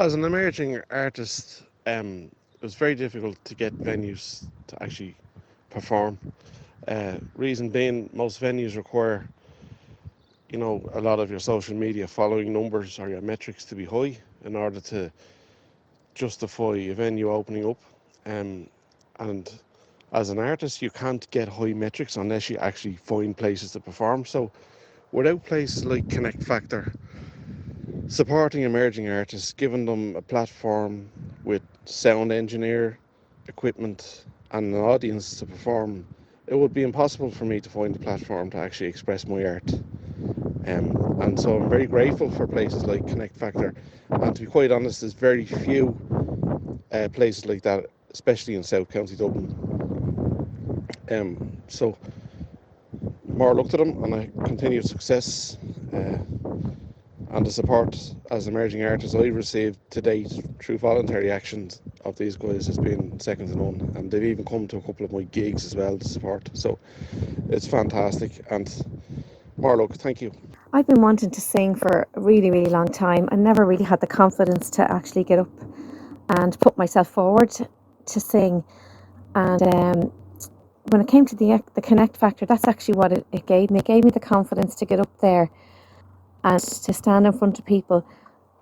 As an emerging artist, it was very difficult to get venues to actually perform. Reason being, most venues require, a lot of your social media following numbers or your metrics to be high in order to justify a venue opening up. Um, and as an artist, you can't get high metrics unless you actually find places to perform. So without places like Connect Factor supporting emerging artists, giving them a platform with sound engineer, equipment, and an audience to perform, it would be impossible for me to find a platform to actually express my art. And so I'm very grateful for places like Connect Factor. And to be quite honest, there's very few places like that, especially in South County Dublin. So more luck to them and a continued success. And the support as emerging artists I've received to date through voluntary actions of these guys has been second to none. And they've even come to a couple of my gigs as well to support. So it's fantastic. And more luck. Thank you. I've been wanting to sing for a really, really long time and never really had the confidence to actually get up and put myself forward to sing. And when it came to the Connect Factor, that's actually what it gave me. It gave me the confidence to get up there and to stand in front of people,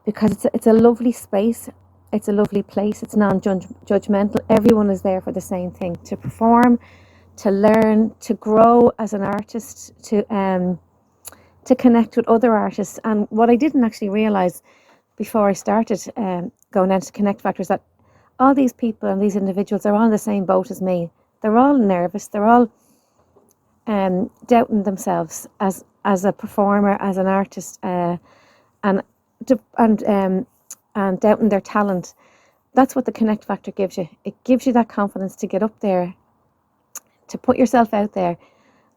because it's a lovely space. It's a lovely place. It's non-judgmental. Everyone is there for the same thing: to perform, to learn, to grow as an artist, to connect with other artists. And what I didn't actually realize before I started going down to Connect Factor is that all these people and these individuals are all in the same boat as me. They're all nervous. They're all doubting themselves as a performer, as an artist, and and and doubting their talent. That's what the Connect Factor gives you. It gives you that confidence to get up there, to put yourself out there,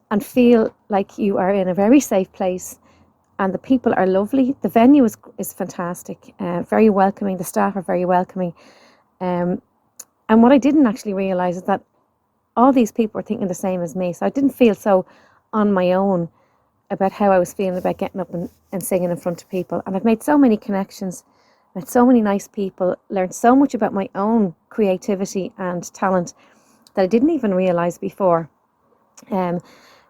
and feel like you are in a very safe place. And the people are lovely. The venue is fantastic, very welcoming. The staff are very welcoming. Um, and what I didn't actually realize is that all these people were thinking the same as me. So I didn't feel so on my own about how I was feeling about getting up and singing in front of people. And I've made so many connections, met so many nice people, learned so much about my own creativity and talent that I didn't even realize before. Um,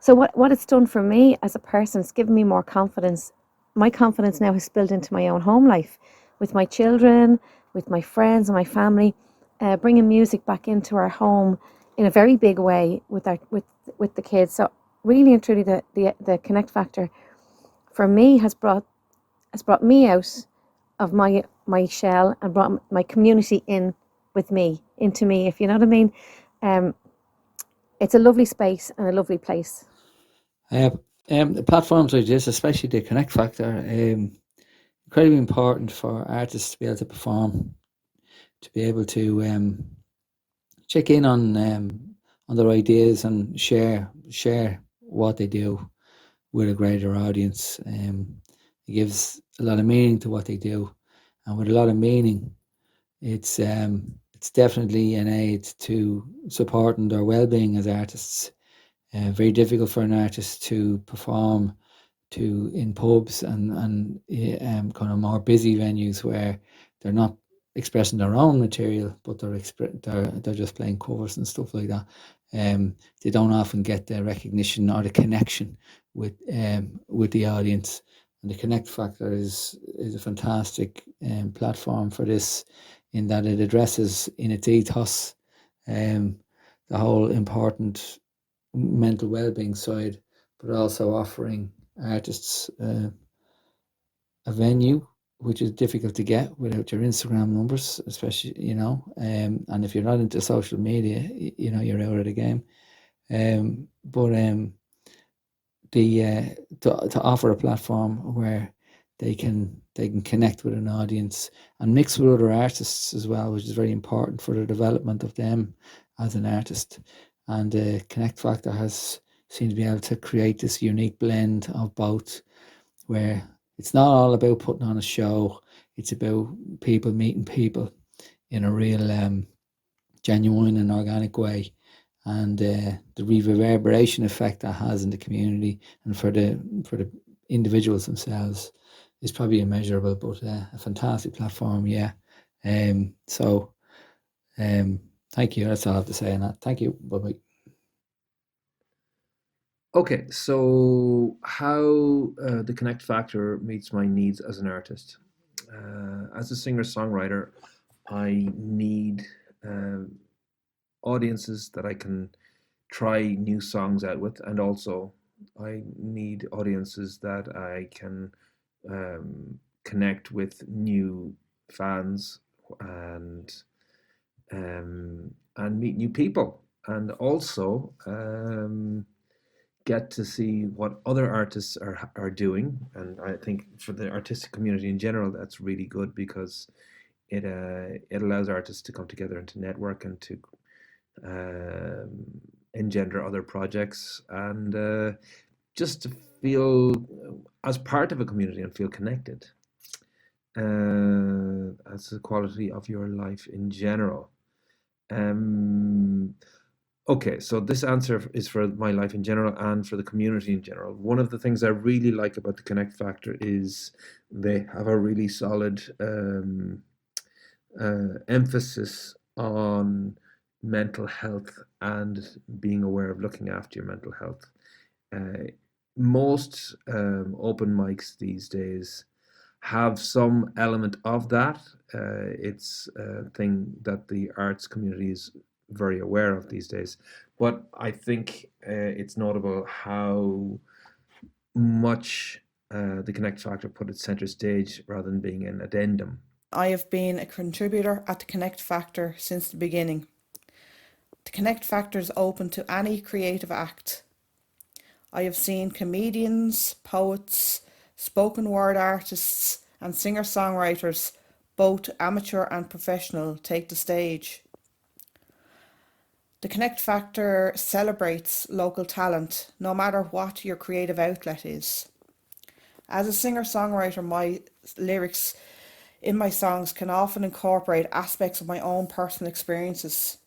so what it's done for me as a person, it's given me more confidence. My confidence now has spilled into my own home life, with my children, with my friends and my family, bringing music back into our home in a very big way with the kids. So really and truly, the Connect Factor for me has brought me out of my shell and brought my community in with me, into me, if you know what I mean. Um, it's a lovely space and a lovely place. Uh, the platforms like this, especially the Connect Factor, incredibly important for artists to be able to perform, to be able to check in on their ideas and share what they do with a greater audience. It gives a lot of meaning to what they do, and with a lot of meaning, it's definitely an aid to supporting their well-being as artists. Very difficult for an artist to perform to in pubs and kind of more busy venues where they're not expressing their own material, but they're just playing covers and stuff like that. They don't often get the recognition or the connection with the audience. And the Connect Factor is a fantastic platform for this, in that it addresses in its ethos um, the whole important mental well-being side, but also offering artists a venue which is difficult to get without your Instagram numbers, especially, and if you're not into social media, you're out of the game. But the to offer a platform where they can connect with an audience and mix with other artists as well, which is very important for the development of them as an artist. And Connect Factor has seemed to be able to create this unique blend of both, where it's not all about putting on a show; it's about people meeting people in a real, genuine and organic way, and the reverberation effect that has in the community and for the individuals themselves is probably immeasurable, but a fantastic platform, yeah. So thank you. That's all I have to say on that. Thank you. Bye-bye. Okay, so how the Connect Factor meets my needs as an artist. As a singer-songwriter, I need audiences that I can try new songs out with, and also I need audiences that I can connect with new fans and meet new people, and also get to see what other artists are doing. And I think for the artistic community in general, that's really good because it allows artists to come together and to network and to engender other projects and just to feel as part of a community and feel connected. That's the quality of your life in general. Okay, so this answer is for my life in general and for the community in general. One of the things I really like about the Connect Factor is they have a really solid emphasis on mental health and being aware of looking after your mental health. Most open mics these days have some element of that. It's a thing that the arts community is very aware of these days. But I think it's notable how much the Connect Factor put it center stage rather than being an addendum. I have been a contributor at the Connect Factor since the beginning. The Connect Factor is open to any creative act. I have seen comedians, poets, spoken word artists and singer-songwriters, both amateur and professional, take the stage. The Connect Factor celebrates local talent, no matter what your creative outlet is. As a singer-songwriter, my lyrics in my songs can often incorporate aspects of my own personal experiences,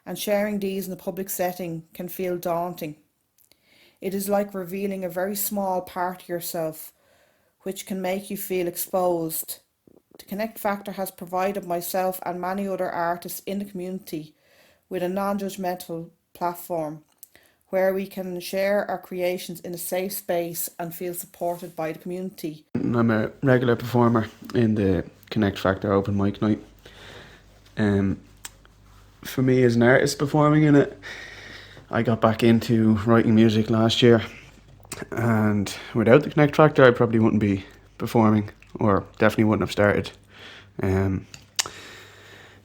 and sharing these in a public setting can feel daunting. It is like revealing a very small part of yourself, which can make you feel exposed. The Connect Factor has provided myself and many other artists in the community with a non-judgmental platform where we can share our creations in a safe space and feel supported by the community. I'm a regular performer in the Connect Factor open mic night. For me as an artist performing in it, I got back into writing music last year, and without the Connect Factor I probably wouldn't be performing, or definitely wouldn't have started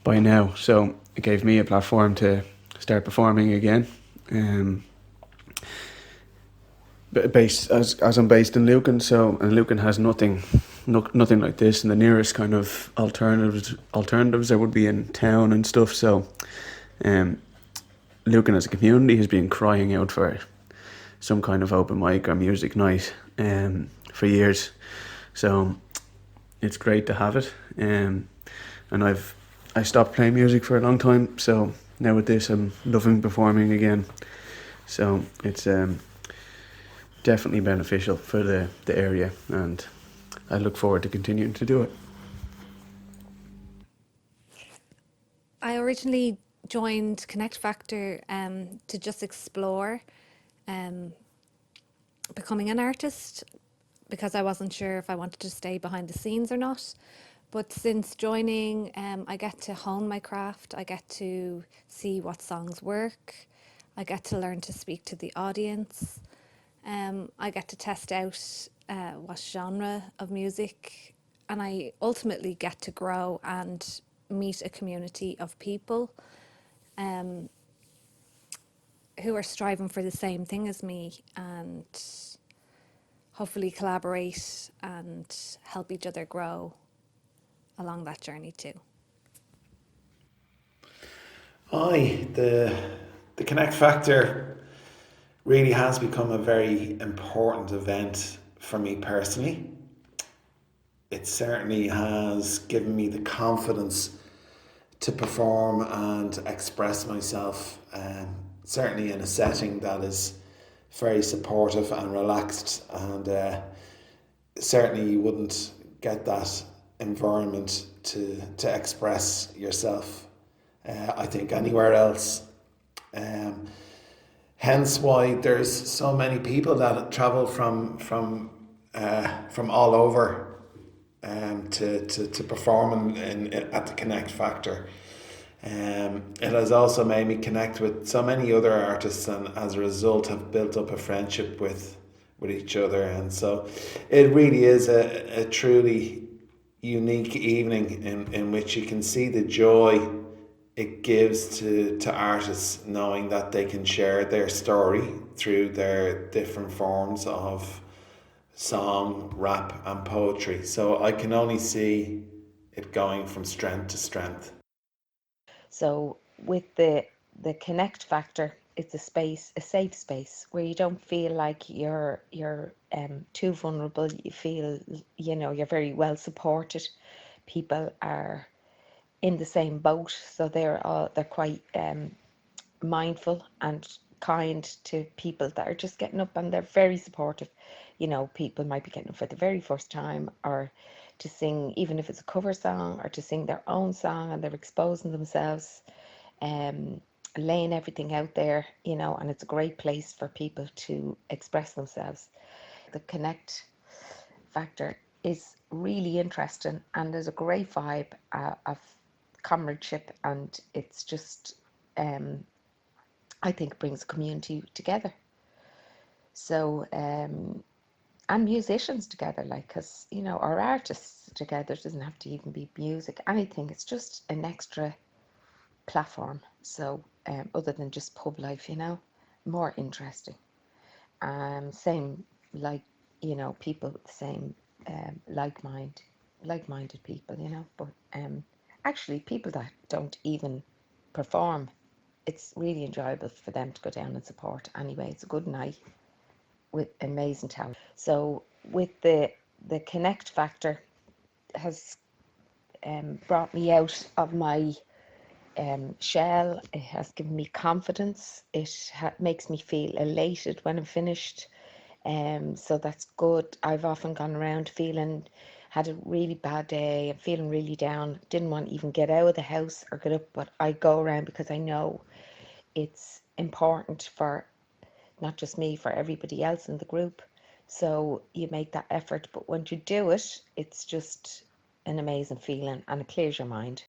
by now. So it gave me a platform to start performing again. As I'm based in Lucan, and Lucan has nothing like this, and the nearest kind of alternatives there would be in town and stuff. So Lucan as a community has been crying out for some kind of open mic or music night for years. So it's great to have it. And I stopped playing music for a long time, so now with this I'm loving performing again. So it's definitely beneficial for the area, and I look forward to continuing to do it. I originally joined Connect Factor to just explore becoming an artist, because I wasn't sure if I wanted to stay behind the scenes or not. But since joining, I get to hone my craft, I get to see what songs work, I get to learn to speak to the audience, I get to test out what genre of music, and I ultimately get to grow and meet a community of people who are striving for the same thing as me, and hopefully collaborate and help each other grow along that journey too. Aye, the Connect Factor really has become a very important event for me personally. It certainly has given me the confidence to perform and express myself, certainly in a setting that is very supportive and relaxed, and certainly you wouldn't get that environment to express yourself, I think, anywhere else. Um, Hence why there's so many people that travel from all over to perform at the Connect Factor. It has also made me connect with so many other artists, and as a result have built up a friendship with each other. And so it really is a truly unique evening in which you can see the joy it gives to artists knowing that they can share their story through their different forms of song, rap, and poetry. So I can only see it going from strength to strength. So with the Connect Factor, it's a space, a safe space where you don't feel like you're too vulnerable. You feel, you know, you're very well supported. People are in the same boat, so they're quite mindful and kind to people that are just getting up, and they're very supportive. You know, people might be getting up for the very first time, or to sing, even if it's a cover song, or to sing their own song, and they're exposing themselves, um, laying everything out there, you know, and it's a great place for people to express themselves. The Connect Factor is really interesting, and there's a great vibe of comradeship, and it's just, I think, brings a community together. So, and musicians together, like, because, you know, or artists together, it doesn't have to even be music, anything. It's just an extra platform. So, other than just pub life, you know, more interesting. Same, like, you know, people with the same like-minded people, you know. But actually, people that don't even perform, it's really enjoyable for them to go down and support. Anyway, it's a good night with amazing talent. So with the Connect Factor has brought me out of my shell. It has given me confidence. It makes me feel elated when I'm finished. So that's good. I've often gone around feeling, had a really bad day, I'm feeling really down, didn't want to even get out of the house or get up, but I go around because I know it's important for not just me, for everybody else in the group. So you make that effort, but when you do it, it's just an amazing feeling, and it clears your mind.